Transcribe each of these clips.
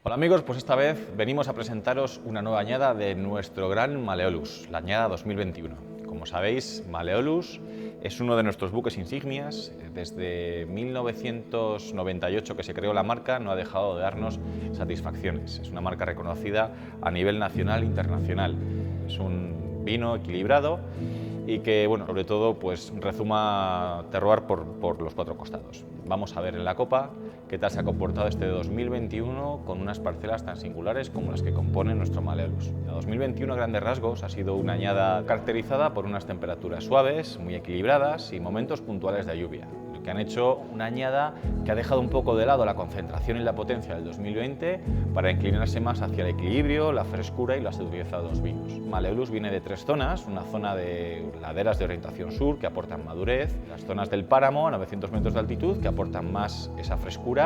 Hola amigos, pues esta vez venimos a presentaros una nueva añada de nuestro gran Malleolus, la añada 2021. Como sabéis, Malleolus es uno de nuestros buques insignias. Desde 1998 que se creó la marca, no ha dejado de darnos satisfacciones. Es una marca reconocida a nivel nacional e internacional. Es un vino equilibrado y que, bueno, sobre todo, pues rezuma terroir por los cuatro costados. Vamos a ver en la copa qué tal se ha comportado este 2021 con unas parcelas tan singulares como las que componen nuestro Malleolus. La 2021, a grandes rasgos, ha sido una añada caracterizada por unas temperaturas suaves, muy equilibradas y momentos puntuales de lluvia, lo que han hecho una añada que ha dejado un poco de lado la concentración y la potencia del 2020 para inclinarse más hacia el equilibrio, la frescura y la sencilleza de los vinos. Malleolus viene de tres zonas: una zona de laderas de orientación sur que aportan madurez, las zonas del páramo a 900 metros de altitud que aportan más esa frescura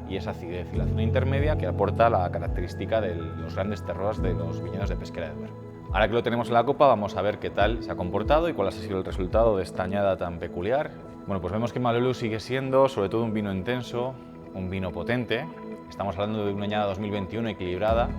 y esa acidez, y la zona intermedia que aporta la característica de los grandes terroirs de los viñedos de Pesquera de Duero. Ahora que lo tenemos en la copa, vamos a ver qué tal se ha comportado y cuál ha sido el resultado de esta añada tan peculiar. Bueno, pues vemos que Malleolus sigue siendo sobre todo un vino intenso, un vino potente. Estamos hablando de una añada 2021 equilibrada,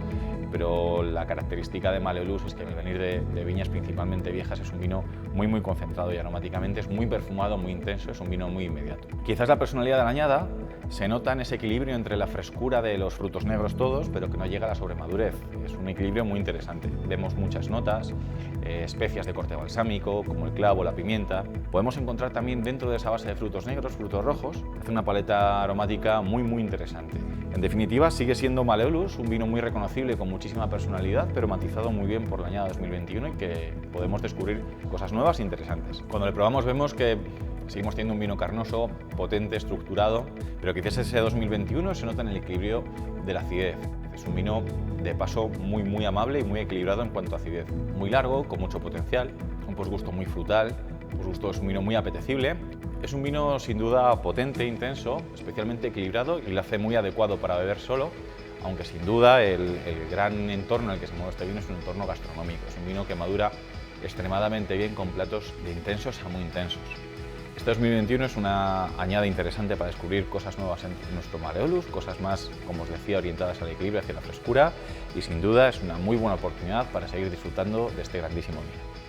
pero la característica de Malleolus es que al venir de viñas principalmente viejas es un vino muy concentrado y aromáticamente es muy perfumado, muy intenso, es un vino muy inmediato. Quizás la personalidad de la añada se nota en ese equilibrio entre la frescura de los frutos negros todos, pero que no llega a la sobremadurez. Es un equilibrio muy interesante. Vemos muchas notas, especias de corte balsámico, como el clavo, la pimienta. Podemos encontrar también dentro de esa base de frutos negros, frutos rojos. Hace una paleta aromática muy interesante. En definitiva, sigue siendo Malleolus, un vino muy reconocible con muchísima personalidad, pero matizado muy bien por la añada 2021 y que podemos descubrir cosas nuevas e interesantes. Cuando le probamos vemos que seguimos teniendo un vino carnoso, potente, estructurado, pero quizás ese 2021 se nota en el equilibrio de la acidez. Es un vino de paso muy amable y muy equilibrado en cuanto a acidez. Muy largo, con mucho potencial, un posgusto muy frutal, posgusto es un vino muy apetecible. Es un vino sin duda potente, intenso, especialmente equilibrado y lo hace muy adecuado para beber solo, aunque sin duda el gran entorno en el que se mueve este vino es un entorno gastronómico. Es un vino que madura extremadamente bien con platos de intensos a muy intensos. Este 2021 es una añada interesante para descubrir cosas nuevas en nuestro Malleolus, cosas más, como os decía, orientadas al equilibrio, hacia la frescura, y sin duda es una muy buena oportunidad para seguir disfrutando de este grandísimo vino.